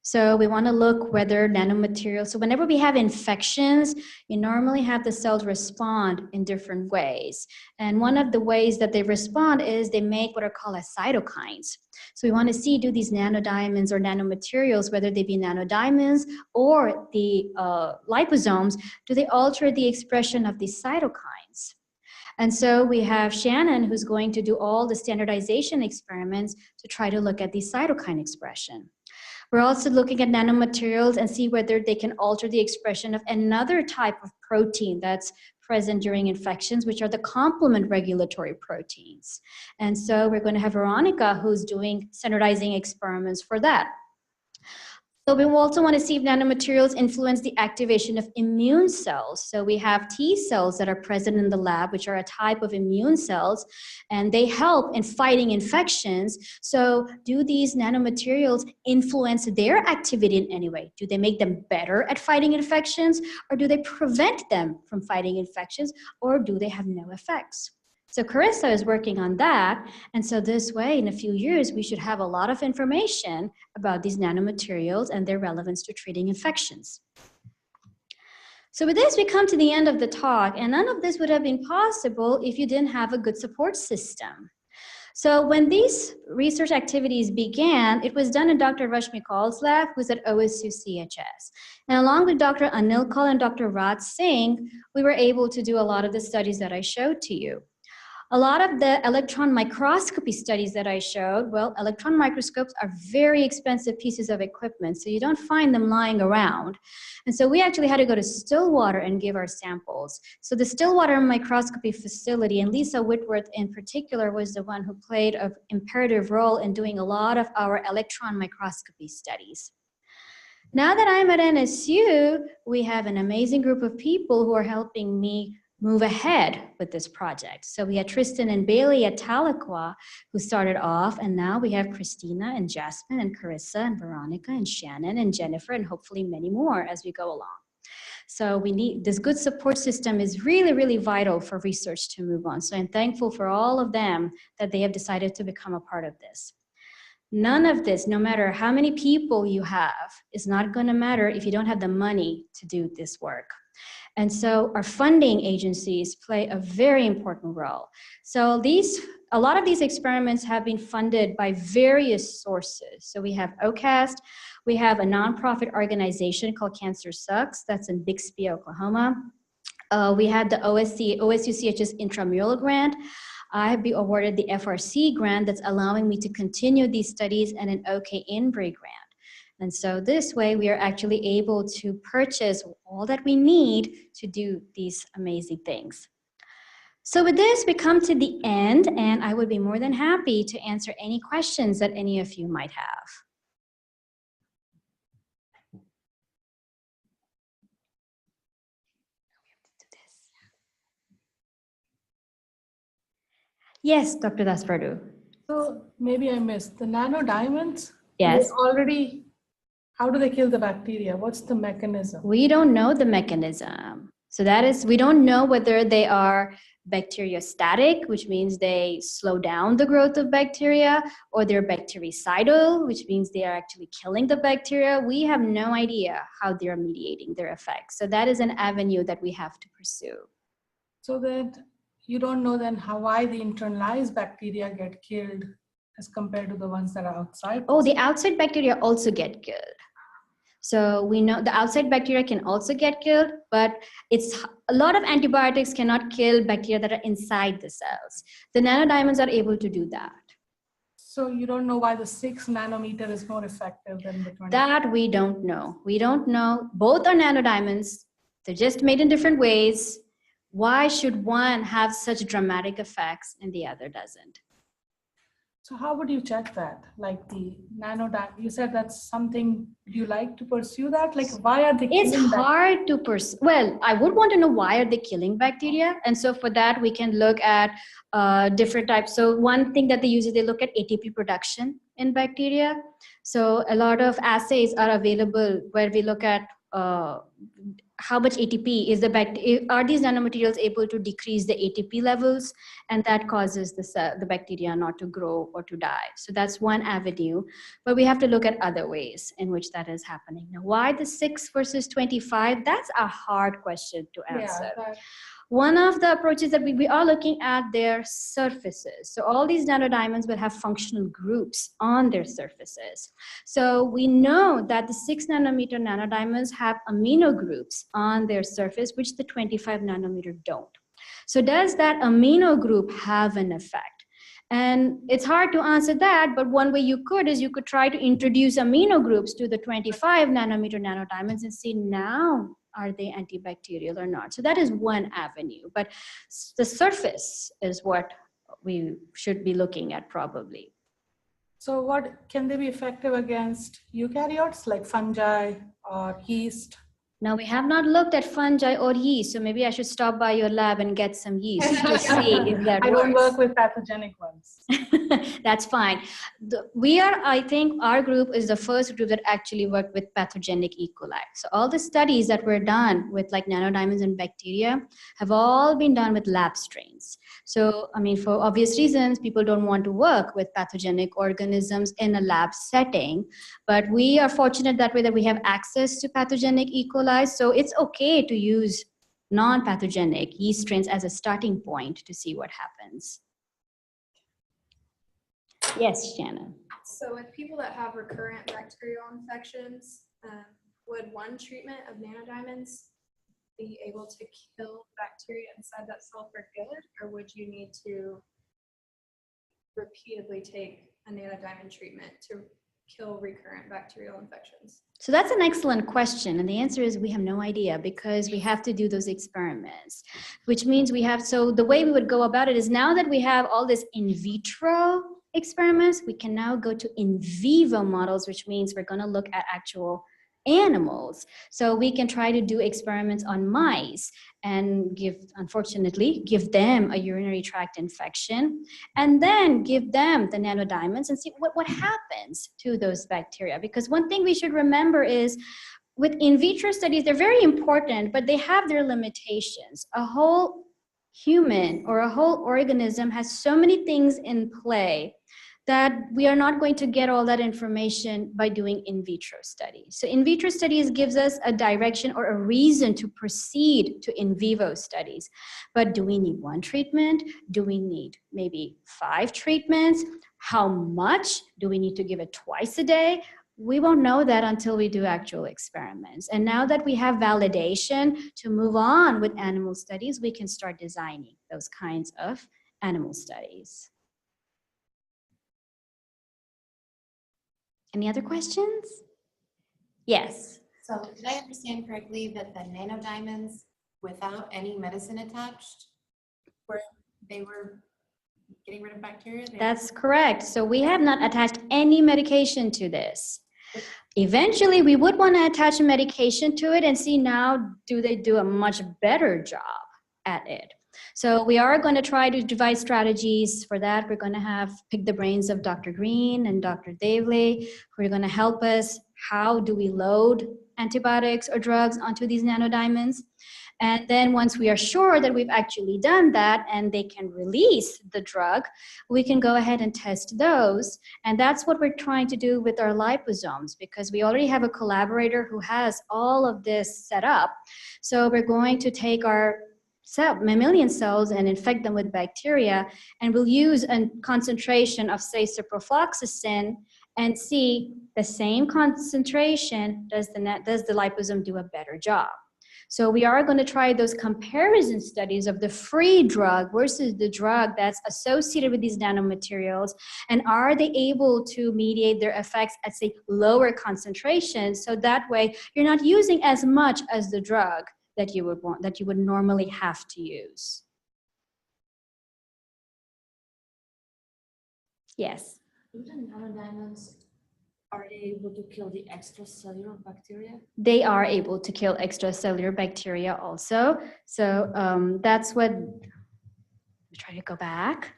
So we want to look whether nanomaterials, so whenever we have infections, you normally have the cells respond in different ways. And one of the ways that they respond is they make what are called as cytokines. So we want to see, do these nanodiamonds or nanomaterials, whether they be nanodiamonds or the liposomes, do they alter the expression of these cytokines? And so we have Shannon who's going to do all the standardization experiments to try to look at the cytokine expression. We're also looking at nanomaterials and see whether they can alter the expression of another type of protein that's present during infections, which are the complement regulatory proteins. And so we're going to have Veronica who's doing standardizing experiments for that. So we also want to see if nanomaterials influence the activation of immune cells. So we have T cells that are present in the lab, which are a type of immune cells, and they help in fighting infections. So do these nanomaterials influence their activity in any way? Do they make them better at fighting infections, or do they prevent them from fighting infections, or do they have no effects? So Carissa is working on that, and so this way, in a few years, we should have a lot of information about these nanomaterials and their relevance to treating infections. So with this, we come to the end of the talk, and none of this would have been possible if you didn't have a good support system. So when these research activities began, it was done in Dr. Rashmi Kaul's lab, who's at OSU CHS. And along with Dr. Anil Kaul and Dr. Raj Singh, we were able to do a lot of the studies that I showed to you. A lot of the electron microscopy studies that I showed, well, electron microscopes are very expensive pieces of equipment, so you don't find them lying around. And so we actually had to go to Stillwater and give our samples. So the Stillwater microscopy facility, and Lisa Whitworth in particular, was the one who played an imperative role in doing a lot of our electron microscopy studies. Now that I'm at NSU, we have an amazing group of people who are helping me move ahead with this project. So we had Tristan and Bailey at Tahlequah who started off, and now we have Christina and Jasmine and Carissa and Veronica and Shannon and Jennifer and hopefully many more as we go along. So we need this good support system is really, really vital for research to move on. So I'm thankful for all of them that they have decided to become a part of this. None of this, no matter how many people you have, is not going to matter if you don't have the money to do this work. And so our funding agencies play a very important role. So a lot of these experiments have been funded by various sources. So we have OCAST, we have a nonprofit organization called Cancer Sucks, that's in Bixby, Oklahoma. We had the OSUCHS intramural grant. I have been awarded the FRC grant that's allowing me to continue these studies, and an OK Inbray grant. And so this way we are actually able to purchase all that we need to do these amazing things. So with this, we come to the end, and I would be more than happy to answer any questions that any of you might have. Yes, Dr. Daspardu. So maybe I missed the nanodiamonds. Yes. How do they kill the bacteria? What's the mechanism? We don't know the mechanism. So that is, we don't know whether they are bacteriostatic, which means they slow down the growth of bacteria, or they're bactericidal, which means they are actually killing the bacteria. We have no idea how they're mediating their effects. So that is an avenue that we have to pursue. So that you don't know then why the internalized bacteria get killed as compared to the ones that are outside? Oh, the outside bacteria also get killed. So we know the outside bacteria can also get killed, but a lot of antibiotics cannot kill bacteria that are inside the cells. The nanodiamonds are able to do that. So you don't know why the 6 nanometer is more effective than the 20? That we don't know. We don't know. Both are nanodiamonds. They're just made in different ways. Why should one have such dramatic effects and the other doesn't? So how would you check that? Like the nanodiamond, you said that's something you like to pursue that? Like why are they killing It's hard to pursue. Well, I would want to know why are they killing bacteria? And so for that, we can look at different types. So one thing that they use is they look at ATP production in bacteria. So a lot of assays are available where we look at how much ATP is are these nanomaterials able to decrease the ATP levels, and that causes the bacteria not to grow or to die. So that's one avenue, but we have to look at other ways in which that is happening. Now, why the 6 versus 25? That's a hard question to answer. Yeah, One of the approaches that we are looking at their surfaces. So all these nanodiamonds will have functional groups on their surfaces. So we know that the 6 nanometer nanodiamonds have amino groups on their surface, which the 25 nanometer don't. So does that amino group have an effect? And it's hard to answer that, but one way you could is you could try to introduce amino groups to the 25 nanometer nanodiamonds and see now, are they antibacterial or not? So that is one avenue, but the surface is what we should be looking at probably. So can they be effective against eukaryotes like fungi or yeast? Now, we have not looked at fungi or yeast, so maybe I should stop by your lab and get some yeast to see if that works. I don't work with pathogenic ones. That's fine. I think our group is the first group that actually worked with pathogenic E. coli. So all the studies that were done with like nanodiamonds and bacteria have all been done with lab strains. So, I mean, for obvious reasons, people don't want to work with pathogenic organisms in a lab setting, but we are fortunate that way that we have access to pathogenic E. coli. So it's okay to use non-pathogenic yeast strains as a starting point to see what happens. Yes, Shannon. So with people that have recurrent bacterial infections, would one treatment of nanodiamonds be able to kill bacteria inside that cell for good, or would you need to repeatedly take a nanodiamond treatment to kill recurrent bacterial infections? So that's an excellent question. And the answer is we have no idea because we have to do those experiments, which means so the way we would go about it is now that we have all this in vitro experiments, we can now go to in vivo models, which means we're going to look at actual animals. So we can try to do experiments on mice and unfortunately, give them a urinary tract infection and then give them the nanodiamonds and see what happens to those bacteria. Because one thing we should remember is with in vitro studies, they're very important, but they have their limitations. A whole human or a whole organism has so many things in play that we are not going to get all that information by doing in vitro studies. So in vitro studies gives us a direction or a reason to proceed to in vivo studies. But do we need one treatment? Do we need maybe 5 treatments? How much? Do we need to give it twice a day? We won't know that until we do actual experiments. And now that we have validation to move on with animal studies, we can start designing those kinds of animal studies. Any other questions? Yes. So did I understand correctly that the nanodiamonds without any medicine attached, they were getting rid of bacteria? That's correct. So we have not attached any medication to this. Eventually, we would want to attach a medication to it and see now, do they do a much better job at it? So we are going to try to devise strategies for that. We're going to pick the brains of Dr. Green and Dr. Davley, who are going to help us. How do we load antibiotics or drugs onto these nanodiamonds? And then once we are sure that we've actually done that and they can release the drug, we can go ahead and test those. And that's what we're trying to do with our liposomes, because we already have a collaborator who has all of this set up. So we're going to take our mammalian cells and infect them with bacteria, and we'll use a concentration of, say, ciprofloxacin and see the same concentration, does the liposome do a better job? So we are going to try those comparison studies of the free drug versus the drug that's associated with these nanomaterials, and are they able to mediate their effects at, say, lower concentrations, so that way you're not using as much as the drug that you would normally have to use. Yes. Do the nanodiamonds, are they able to kill the extracellular bacteria? They are able to kill extracellular bacteria also. So that's what, let me try to go back.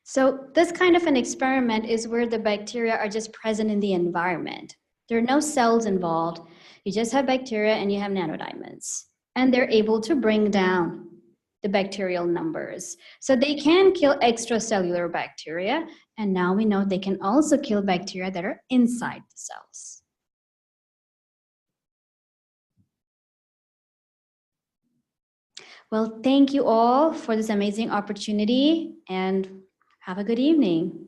So this kind of an experiment is where the bacteria are just present in the environment. There are no cells involved. You just have bacteria and you have nanodiamonds. And they're able to bring down the bacterial numbers. So they can kill extracellular bacteria. And now we know they can also kill bacteria that are inside the cells. Well, thank you all for this amazing opportunity, and have a good evening.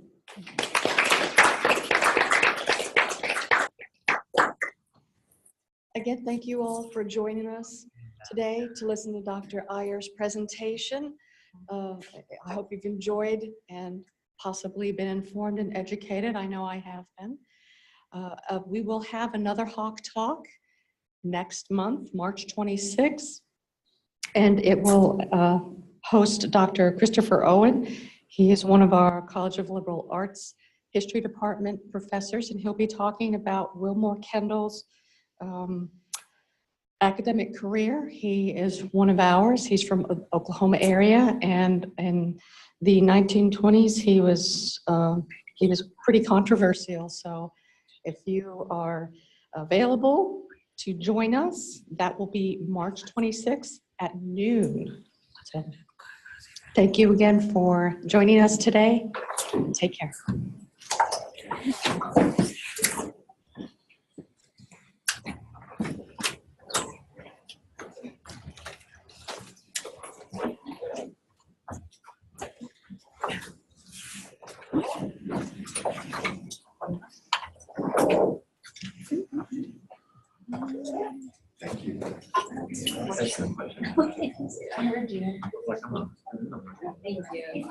Again, thank you all for joining us today to listen to Dr. Iyer's presentation. I hope you've enjoyed and possibly been informed and educated. I know I have been. We will have another Hawk Talk next month, March 26th, and it will host Dr. Christopher Owen. He is one of our College of Liberal Arts History Department professors, and he'll be talking about Wilmore Kendall's academic career. He is one of ours. He's from Oklahoma area, and in the 1920s, he was pretty controversial. So if you are available to join us, that will be March 26th at noon. So, thank you again for joining us today. Take care. Thank you. I heard you. Thank you.